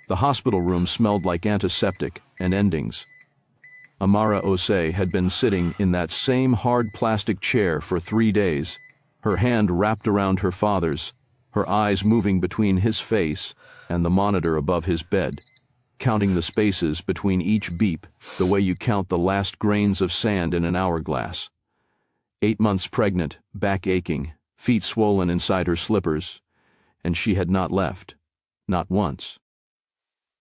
The hospital room smelled like antiseptic and endings. Amara Osei had been sitting in that same hard plastic chair for 3 days, her hand wrapped around her father's, her eyes moving between his face and the monitor above his bed, counting the spaces between each beep the way you count the last grains of sand in an hourglass. 8 months pregnant, back aching, feet swollen inside her slippers, and she had not left, not once.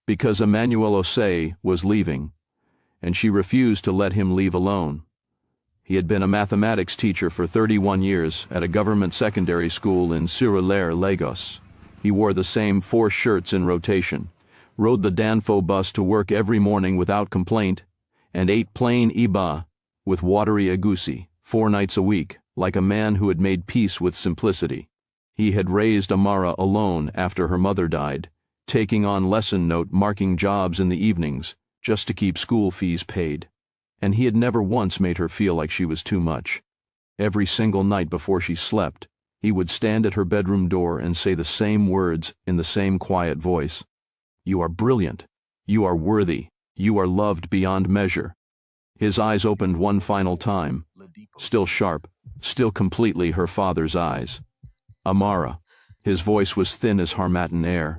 Because Emmanuel Osei was leaving, and she refused to let him leave alone. He had been a mathematics teacher for 31 years at a government secondary school in Surulere, Lagos. He wore the same 4 shirts in rotation, rode the danfo bus to work every morning without complaint, and ate plain iba with watery egusi 4 nights a week, like a man who had made peace with simplicity. He had raised Amara alone after her mother died, taking on lesson note marking jobs in the evenings, just to keep school fees paid. And he had never once made her feel like she was too much. Every single night before she slept, he would stand at her bedroom door and say the same words in the same quiet voice. "You are brilliant. You are worthy. You are loved beyond measure." His eyes opened one final time, still sharp, still completely her father's eyes. "Amara." His voice was thin as Harmattan air.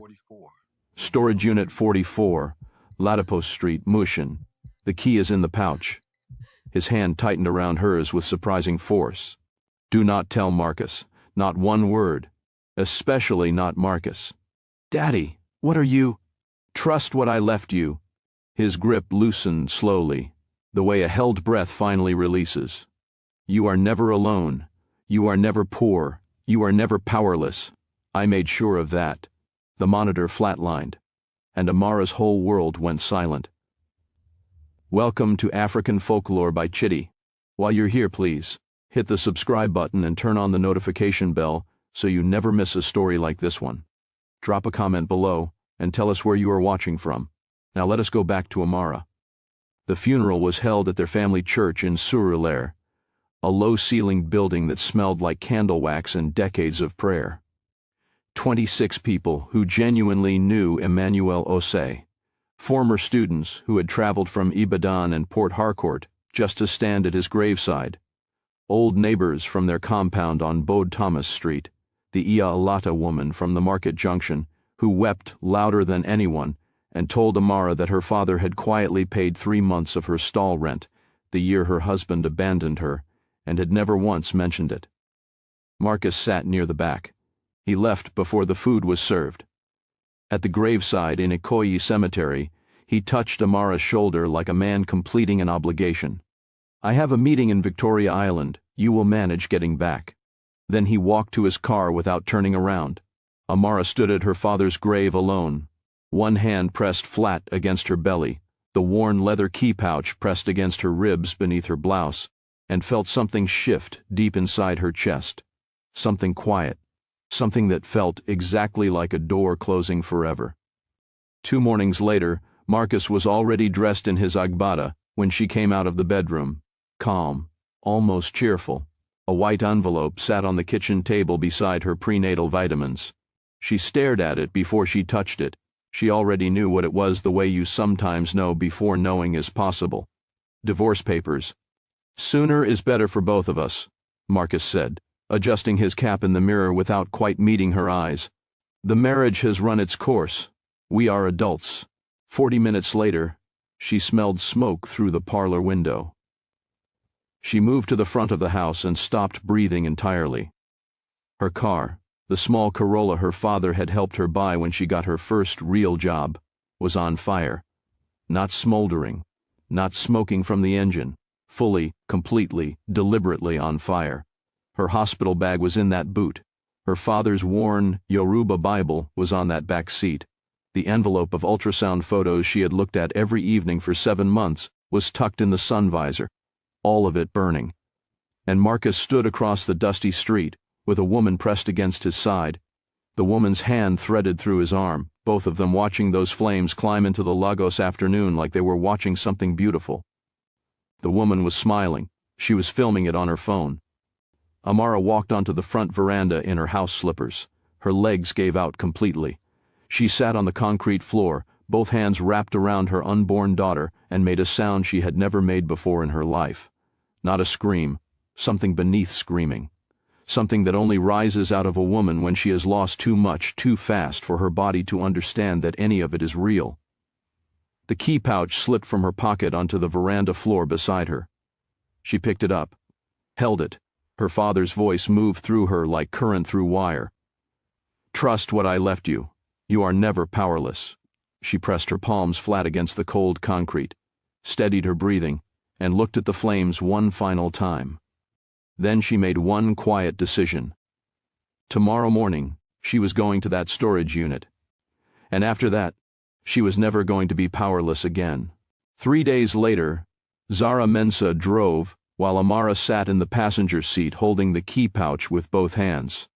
"Storage Unit 44, Latipos Street, Mushin. The key is in the pouch." His hand tightened around hers with surprising force. "Do not tell Marcus. Not one word. Especially not Marcus." "Daddy, what are you?" "Trust what I left you." His grip loosened slowly, the way a held breath finally releases. "You are never alone. You are never poor. You are never powerless. I made sure of that." The monitor flatlined, and Amara's whole world went silent. Welcome to African Folklore by Chiddy. While you're here, please, hit the subscribe button and turn on the notification bell so you never miss a story like this one. Drop a comment below and tell us where you are watching from. Now let us go back to Amara. The funeral was held at their family church in Surulere, a low-ceilinged building that smelled like candle wax and decades of prayer. 26 people who genuinely knew Emmanuel Osei, former students who had traveled from Ibadan and Port Harcourt just to stand at his graveside, old neighbors from their compound on Bode Thomas Street, the Iya Alata woman from the Market Junction who wept louder than anyone and told Amara that her father had quietly paid 3 months of her stall rent the year her husband abandoned her and had never once mentioned it. Marcus sat near the back. He left before the food was served. At the graveside in Ikoyi Cemetery, he touched Amara's shoulder like a man completing an obligation. "I have a meeting in Victoria Island. You will manage getting back." Then he walked to his car without turning around. Amara stood at her father's grave alone, one hand pressed flat against her belly, the worn leather key pouch pressed against her ribs beneath her blouse, and felt something shift deep inside her chest. Something quiet. Something that felt exactly like a door closing forever. 2 mornings later, Marcus was already dressed in his agbada when she came out of the bedroom, calm, almost cheerful. A white envelope sat on the kitchen table beside her prenatal vitamins. She stared at it before she touched it. She already knew what it was the way you sometimes know before knowing is possible. Divorce papers. "Sooner is better for both of us," Marcus said, adjusting his cap in the mirror without quite meeting her eyes. "The marriage has run its course. We are adults." 40 minutes later, she smelled smoke through the parlor window. She moved to the front of the house and stopped breathing entirely. Her car, the small Corolla her father had helped her buy when she got her first real job, was on fire. Not smoldering, not smoking from the engine, fully, completely, deliberately on fire. Her hospital bag was in that boot. Her father's worn Yoruba Bible was on that back seat. The envelope of ultrasound photos she had looked at every evening for 7 months was tucked in the sun visor, all of it burning. And Marcus stood across the dusty street, with a woman pressed against his side, the woman's hand threaded through his arm, both of them watching those flames climb into the Lagos afternoon like they were watching something beautiful. The woman was smiling. She was filming it on her phone. Amara walked onto the front veranda in her house slippers. Her legs gave out completely. She sat on the concrete floor, both hands wrapped around her unborn daughter, and made a sound she had never made before in her life. Not a scream, something beneath screaming. Something that only rises out of a woman when she has lost too much too fast for her body to understand that any of it is real. The key pouch slipped from her pocket onto the veranda floor beside her. She picked it up, held it. Her father's voice moved through her like current through wire. "Trust what I left you. You are never powerless." She pressed her palms flat against the cold concrete, steadied her breathing, and looked at the flames one final time. Then she made one quiet decision. Tomorrow morning, she was going to that storage unit. And after that, she was never going to be powerless again. 3 days later, Zara Mensah drove, while Amara sat in the passenger seat holding the key pouch with both hands.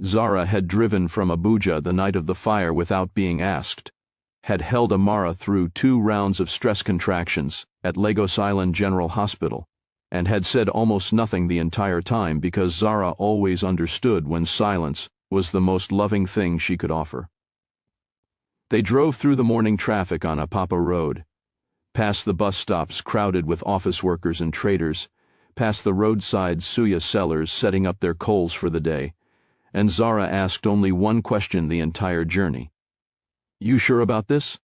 Zara had driven from Abuja the night of the fire without being asked, had held Amara through 2 rounds of stress contractions at Lagos Island General Hospital, and had said almost nothing the entire time because Zara always understood when silence was the most loving thing she could offer. They drove through the morning traffic on Apapa Road, past the bus stops crowded with office workers and traders, past the roadside suya sellers setting up their coals for the day, and Zara asked only one question the entire journey. "You sure about this?"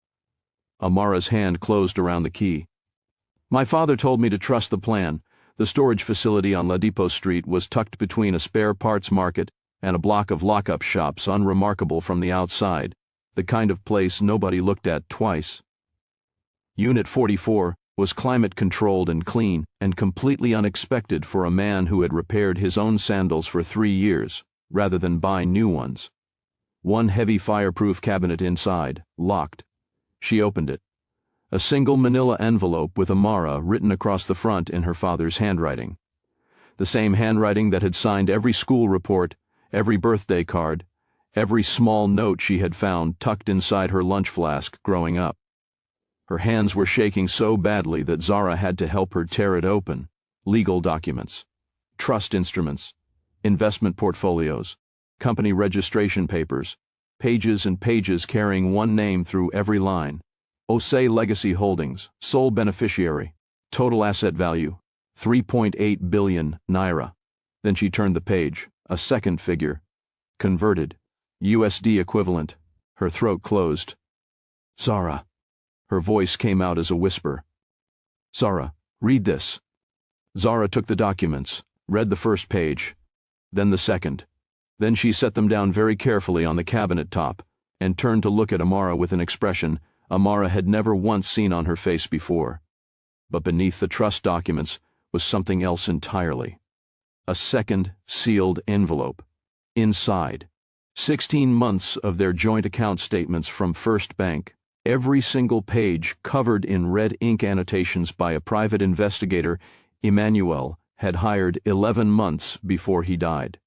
Amara's hand closed around the key. "My father told me to trust the plan." The storage facility on Ladipo Street was tucked between a spare parts market and a block of lockup shops unremarkable from the outside, the kind of place nobody looked at twice. Unit 44 was climate-controlled and clean and completely unexpected for a man who had repaired his own sandals for 3 years, rather than buy new ones. One heavy fireproof cabinet inside, locked. She opened it. A single manila envelope with Amara written across the front in her father's handwriting. The same handwriting that had signed every school report, every birthday card, every small note she had found tucked inside her lunch flask growing up. Her hands were shaking so badly that Zara had to help her tear it open. Legal documents, trust instruments, investment portfolios, company registration papers, pages and pages carrying one name through every line. Osei Legacy Holdings, sole beneficiary, total asset value, 3.8 billion naira. Then she turned the page, a second figure, converted, USD equivalent. Her throat closed. "Zara." Her voice came out as a whisper. "Zara, read this." Zara took the documents, read the first page, then the second. Then she set them down very carefully on the cabinet top, and turned to look at Amara with an expression Amara had never once seen on her face before. But beneath the trust documents was something else entirely. A second sealed envelope. Inside, 16 months of their joint account statements from First Bank, every single page covered in red ink annotations by a private investigator Emmanuel had hired 11 months before he died.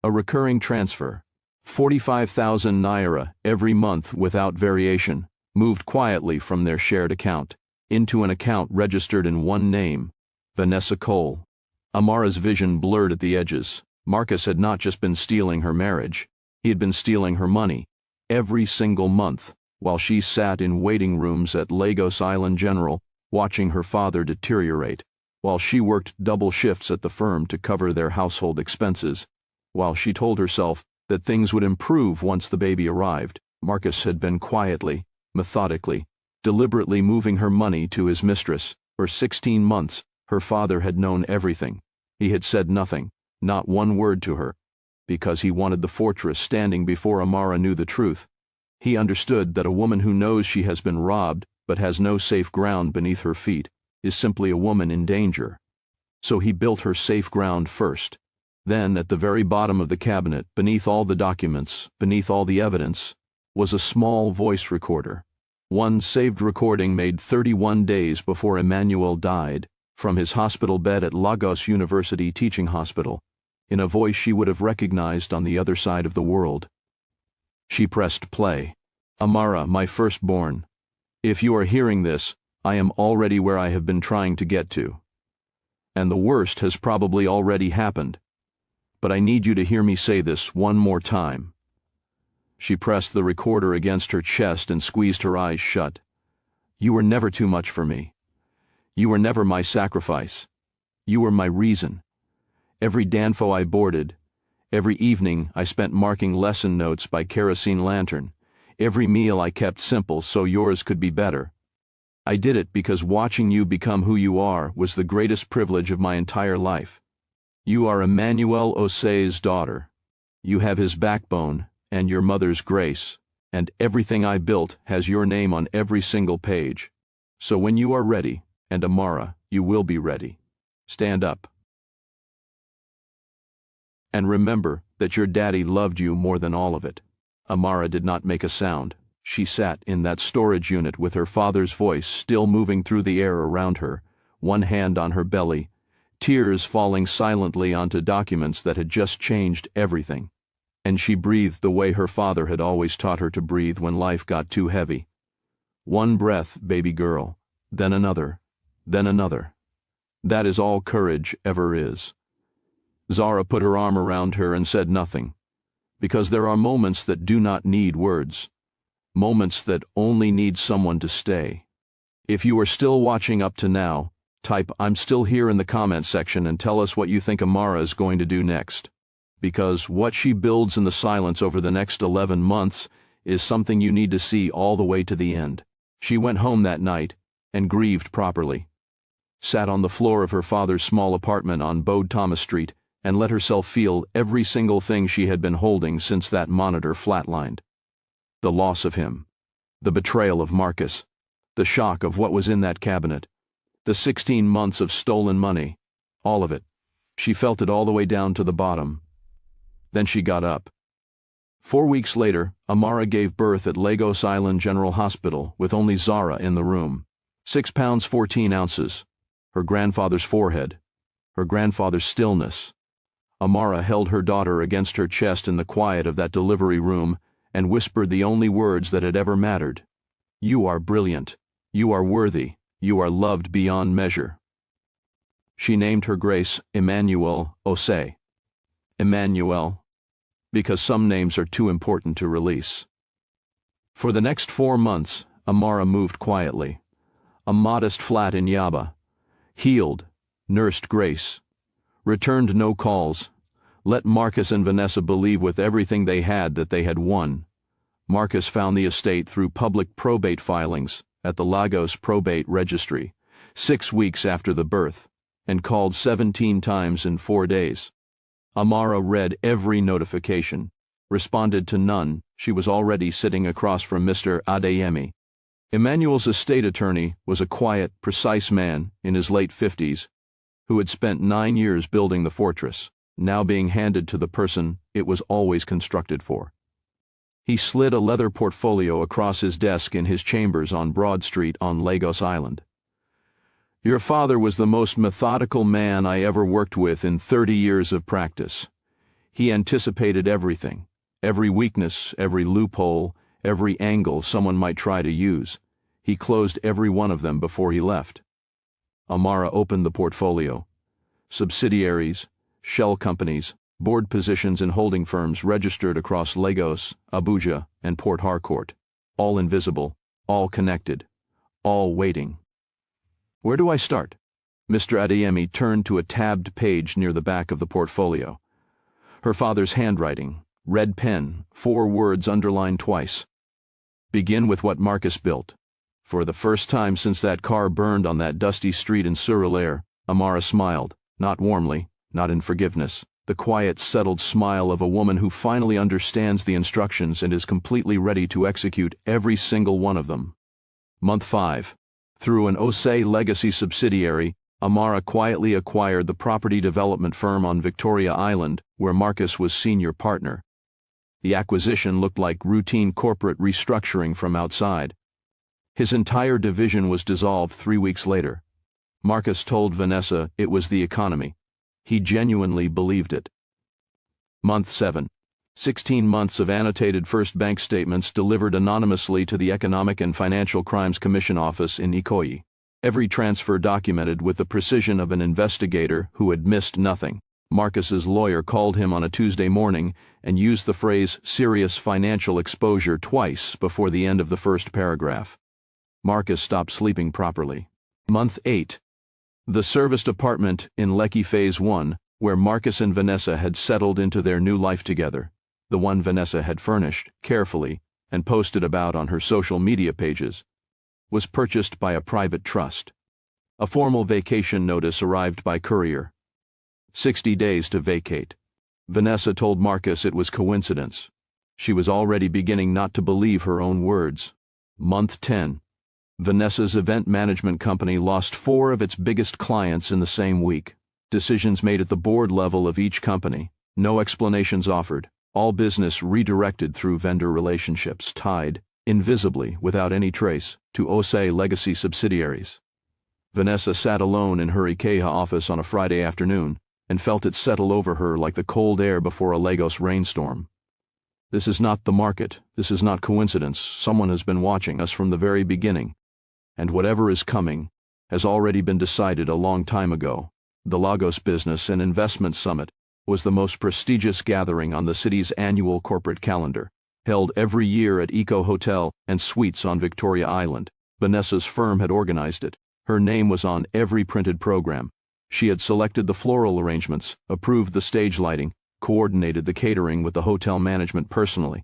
A recurring transfer, 45,000 naira every month without variation, moved quietly from their shared account into an account registered in one name, Vanessa Cole. Amara's vision blurred at the edges. Marcus had not just been stealing her marriage, he had been stealing her money, every single month, while she sat in waiting rooms at Lagos Island General, watching her father deteriorate, while she worked double shifts at the firm to cover their household expenses, while she told herself that things would improve once the baby arrived. Marcus had been quietly, methodically, deliberately moving her money to his mistress. For 16 months, her father had known everything. He had said nothing, not one word to her, because he wanted the fortress standing before Amara knew the truth. He understood that a woman who knows she has been robbed but has no safe ground beneath her feet is simply a woman in danger. So he built her safe ground first. Then, at the very bottom of the cabinet, beneath all the documents, beneath all the evidence, was a small voice recorder. One saved recording made 31 days before Emmanuel died, from his hospital bed at Lagos University Teaching Hospital, in a voice she would have recognized on the other side of the world. She pressed play. "Amara, my firstborn, if you are hearing this, I am already where I have been trying to get to. And the worst has probably already happened. But I need you to hear me say this one more time." She pressed the recorder against her chest and squeezed her eyes shut. You were never too much for me. You were never my sacrifice. You were my reason. Every danfo I boarded, every evening I spent marking lesson notes by kerosene lantern, every meal I kept simple so yours could be better. I did it because watching you become who you are was the greatest privilege of my entire life. You are Emmanuel Osei's daughter. You have his backbone and your mother's grace, and everything I built has your name on every single page. So when you are ready, and Amara, you will be ready, stand up. And remember that your daddy loved you more than all of it. Amara did not make a sound. She sat in that storage unit with her father's voice still moving through the air around her, one hand on her belly, tears falling silently onto documents that had just changed everything. And she breathed the way her father had always taught her to breathe when life got too heavy. One breath, baby girl, then another, then another. That is all courage ever is. Zara put her arm around her and said nothing, because there are moments that do not need words, moments that only need someone to stay. If you are still watching up to now, type "I'm still here" in the comment section and tell us what you think Amara is going to do next. Because what she builds in the silence over the next 11 months is something you need to see all the way to the end. She went home that night and grieved properly, sat on the floor of her father's small apartment on Bode Thomas Street and let herself feel every single thing she had been holding since that monitor flatlined. The loss of him, the betrayal of Marcus, the shock of what was in that cabinet, the 16 months of stolen money, all of it. She felt it all the way down to the bottom. Then she got up. 4 weeks later, Amara gave birth at Lagos Island General Hospital with only Zara in the room. 6 pounds 14 ounces. Her grandfather's forehead. Her grandfather's stillness. Amara held her daughter against her chest in the quiet of that delivery room and whispered the only words that had ever mattered. You are brilliant. You are worthy. You are loved beyond measure. She named her grace Emmanuel Osei. Emmanuel, because some names are too important to release. For the next 4 months, Amara moved quietly. A modest flat in Yaba. Healed, nursed Grace. Returned no calls. Let Marcus and Vanessa believe with everything they had that they had won. Marcus found the estate through public probate filings at the Lagos Probate Registry, 6 weeks after the birth, and called 17 times in 4 days. Amara read every notification, responded to none. She was already sitting across from Mr. Adeyemi. Emmanuel's estate attorney was a quiet, precise man in his late 50s who had spent 9 years building the fortress, now being handed to the person it was always constructed for. He slid a leather portfolio across his desk in his chambers on Broad Street on Lagos Island. Your father was the most methodical man I ever worked with in 30 years of practice. He anticipated everything, every weakness, every loophole, every angle someone might try to use. He closed every one of them before he left. Amara opened the portfolio. Subsidiaries, shell companies, board positions in holding firms registered across Lagos, Abuja, and Port Harcourt. All invisible, all connected, all waiting. Where do I start? Mr. Adeyemi turned to a tabbed page near the back of the portfolio. Her father's handwriting, red pen, 4 words underlined twice. Begin with what Marcus built. For the first time since that car burned on that dusty street in Surulere, Amara smiled, not warmly, not in forgiveness, the quiet, settled smile of a woman who finally understands the instructions and is completely ready to execute every single one of them. Month 5. Through an Osei legacy subsidiary, Amara quietly acquired the property development firm on Victoria Island, where Marcus was senior partner. The acquisition looked like routine corporate restructuring from outside. His entire division was dissolved 3 weeks later. Marcus told Vanessa it was the economy. He genuinely believed it. Month 7. 16 months of annotated first bank statements delivered anonymously to the Economic and Financial Crimes Commission office in Ikoyi. Every transfer documented with the precision of an investigator who had missed nothing. Marcus's lawyer called him on a Tuesday morning and used the phrase serious financial exposure twice before the end of the first paragraph. Marcus stopped sleeping properly. Month 8. The serviced apartment in Lekki Phase 1, where Marcus and Vanessa had settled into their new life together, the one Vanessa had furnished, carefully, and posted about on her social media pages, was purchased by a private trust. A formal vacation notice arrived by courier. 60 days to vacate. Vanessa told Marcus it was coincidence. She was already beginning not to believe her own words. Month 10. Vanessa's event management company lost 4 of its biggest clients in the same week. Decisions made at the board level of each company. No explanations offered. All business redirected through vendor relationships tied, invisibly, without any trace, to Osei legacy subsidiaries. Vanessa sat alone in her Ikeha office on a Friday afternoon and felt it settle over her like the cold air before a Lagos rainstorm. This is not the market. This is not coincidence. Someone has been watching us from the very beginning. And whatever is coming has already been decided a long time ago. The Lagos Business and Investment Summit was the most prestigious gathering on the city's annual corporate calendar, held every year at Eco Hotel and Suites on Victoria Island. Vanessa's firm had organized it. Her name was on every printed program. She had selected the floral arrangements, approved the stage lighting, coordinated the catering with the hotel management personally.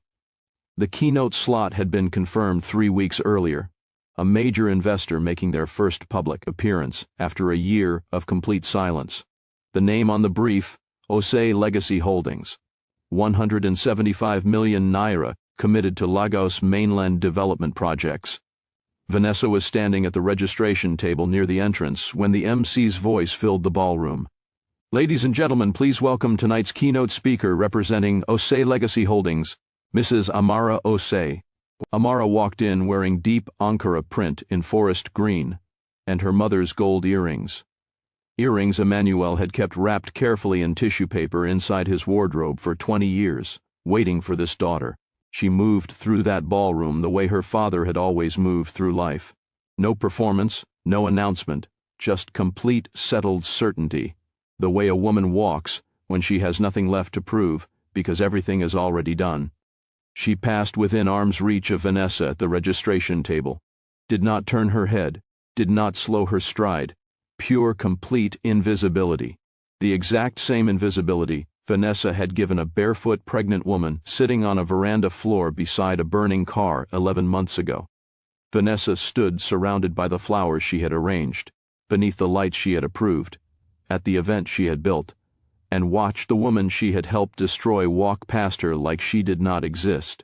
The keynote slot had been confirmed 3 weeks earlier, a major investor making their first public appearance after a year of complete silence. The name on the brief, Osei Legacy Holdings. 175 million naira committed to Lagos mainland development projects. Vanessa was standing at the registration table near the entrance when the MC's voice filled the ballroom. Ladies and gentlemen, please welcome tonight's keynote speaker representing Osei Legacy Holdings, Mrs. Amara Osei. Amara walked in wearing deep Ankara print in forest green and her mother's gold earrings. Earrings Emmanuel had kept wrapped carefully in tissue paper inside his wardrobe for 20 years, waiting for this daughter. She moved through that ballroom the way her father had always moved through life. No performance, no announcement, just complete settled certainty, the way a woman walks when she has nothing left to prove because everything is already done. She passed within arm's reach of Vanessa at the registration table, did not turn her head, did not slow her stride. Pure, complete invisibility. The exact same invisibility Vanessa had given a barefoot pregnant woman sitting on a veranda floor beside a burning car 11 months ago. Vanessa stood surrounded by the flowers she had arranged, beneath the lights she had approved, at the event she had built, and watched the woman she had helped destroy walk past her like she did not exist.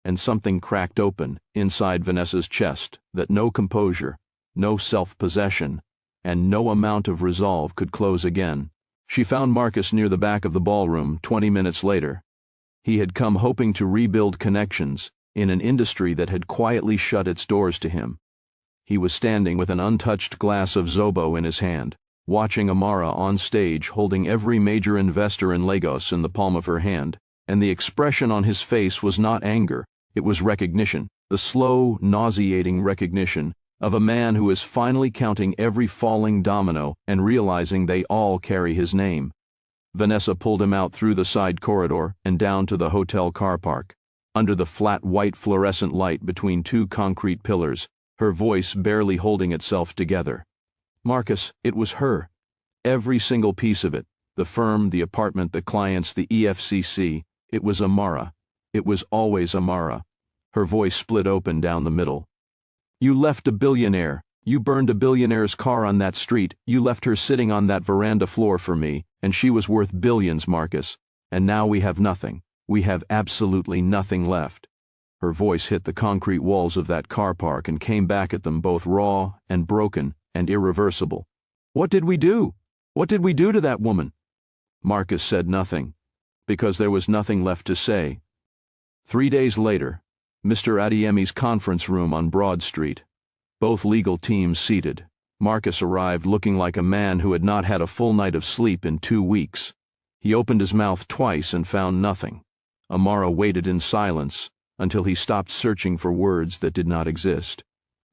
And something cracked open inside Vanessa's chest that no composure, no self-possession, and no amount of resolve could close again. She found Marcus near the back of the ballroom 20 minutes later. He had come hoping to rebuild connections in an industry that had quietly shut its doors to him. He was standing with an untouched glass of Zobo in his hand, watching Amara on stage holding every major investor in Lagos in the palm of her hand, and the expression on his face was not anger, it was recognition, the slow, nauseating recognition of a man who is finally counting every falling domino and realizing they all carry his name. Vanessa pulled him out through the side corridor and down to the hotel car park. Under the flat white fluorescent light between 2 concrete pillars, her voice barely holding itself together. Marcus, it was her. Every single piece of it, the firm, the apartment, the clients, the EFCC, it was Amara. It was always Amara. Her voice split open down the middle. You left a billionaire. You burned a billionaire's car on that street. You left her sitting on that veranda floor for me, and she was worth billions, Marcus. And now we have nothing. We have absolutely nothing left. Her voice hit the concrete walls of that car park and came back at them both raw and broken and irreversible. What did we do? What did we do to that woman? Marcus said nothing, because there was nothing left to say. 3 days later, Mr. Adiemi's conference room on Broad Street. Both legal teams seated. Marcus arrived looking like a man who had not had a full night of sleep in 2 weeks. He opened his mouth twice and found nothing. Amara waited in silence until he stopped searching for words that did not exist.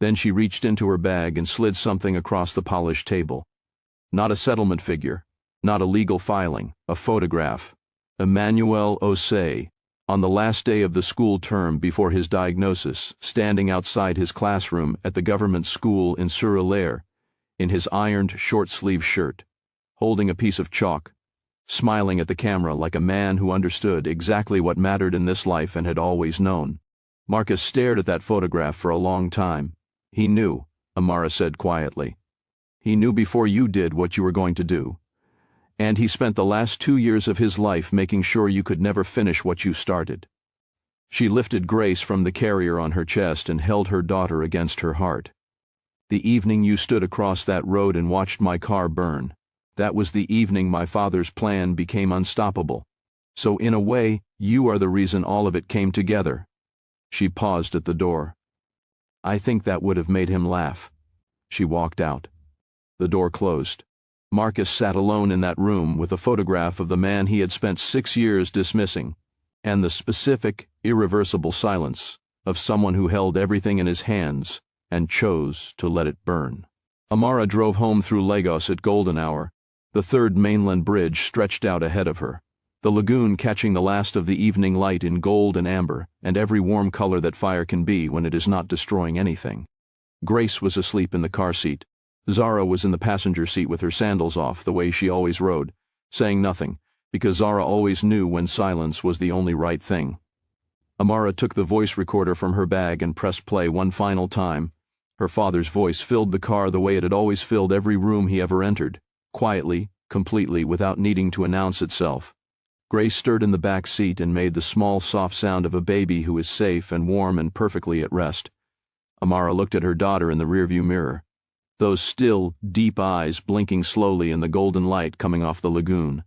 Then she reached into her bag and slid something across the polished table. Not a settlement figure, Not a legal filing, a photograph. Emmanuel Osei, on the last day of the school term before his diagnosis, standing outside his classroom at the government school in Sur-Alaire, in his ironed short-sleeved shirt, holding a piece of chalk, smiling at the camera like a man who understood exactly what mattered in this life and had always known. Marcus stared at that photograph for a long time. He knew, Amara said quietly. He knew before you did what you were going to do. And he spent the last 2 years of his life making sure you could never finish what you started. She lifted Grace from the carrier on her chest and held her daughter against her heart. The evening you stood across that road and watched my car burn, that was the evening my father's plan became unstoppable. So in a way, you are the reason all of it came together. She paused at the door. I think that would have made him laugh. She walked out. The door closed. Marcus sat alone in that room with a photograph of the man he had spent 6 years dismissing, and the specific, irreversible silence of someone who held everything in his hands and chose to let it burn. Amara drove home through Lagos at golden hour. The third mainland bridge stretched out ahead of her, the lagoon catching the last of the evening light in gold and amber and every warm color that fire can be when it is not destroying anything. Grace was asleep in the car seat. Zara was in the passenger seat with her sandals off the way she always rode, saying nothing, because Zara always knew when silence was the only right thing. Amara took the voice recorder from her bag and pressed play one final time. Her father's voice filled the car the way it had always filled every room he ever entered, quietly, completely, without needing to announce itself. Grace stirred in the back seat and made the small, soft sound of a baby who is safe and warm and perfectly at rest. Amara looked at her daughter in the rearview mirror, those still, deep eyes blinking slowly in the golden light coming off the lagoon.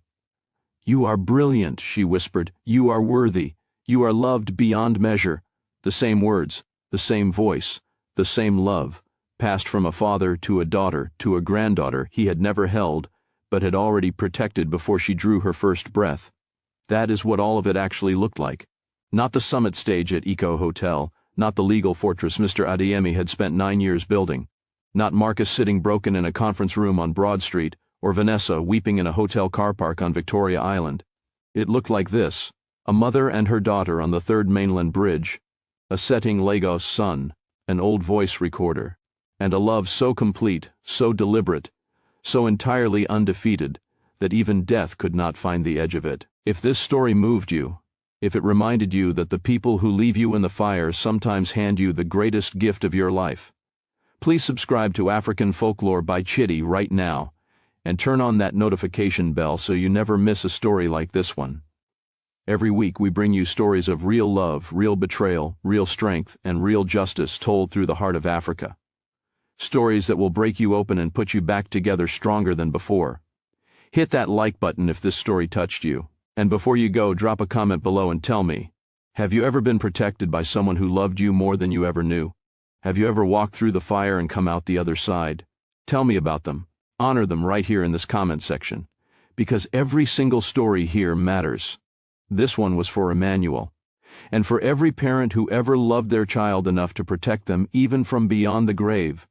You are brilliant, she whispered. You are worthy. You are loved beyond measure. The same words, the same voice, the same love, passed from a father to a daughter to a granddaughter he had never held, but had already protected before she drew her first breath. That is what all of it actually looked like. Not the summit stage at Eco Hotel, not the legal fortress Mr. Adeyemi had spent 9 years building. Not Marcus sitting broken in a conference room on Broad Street, or Vanessa weeping in a hotel car park on Victoria Island. It looked like this: a mother and her daughter on the third mainland bridge, a setting Lagos sun, an old voice recorder, and a love so complete, so deliberate, so entirely undefeated, that even death could not find the edge of it. If this story moved you, if it reminded you that the people who leave you in the fire sometimes hand you the greatest gift of your life, please subscribe to African Folklore by Chiddy right now, and turn on that notification bell so you never miss a story like this one. Every week we bring you stories of real love, real betrayal, real strength, and real justice told through the heart of Africa. Stories that will break you open and put you back together stronger than before. Hit that like button if this story touched you. And before you go, drop a comment below and tell me, have you ever been protected by someone who loved you more than you ever knew? Have you ever walked through the fire and come out the other side? Tell me about them. Honor them right here in this comment section. Because every single story here matters. This one was for Emmanuel. And for every parent who ever loved their child enough to protect them even from beyond the grave.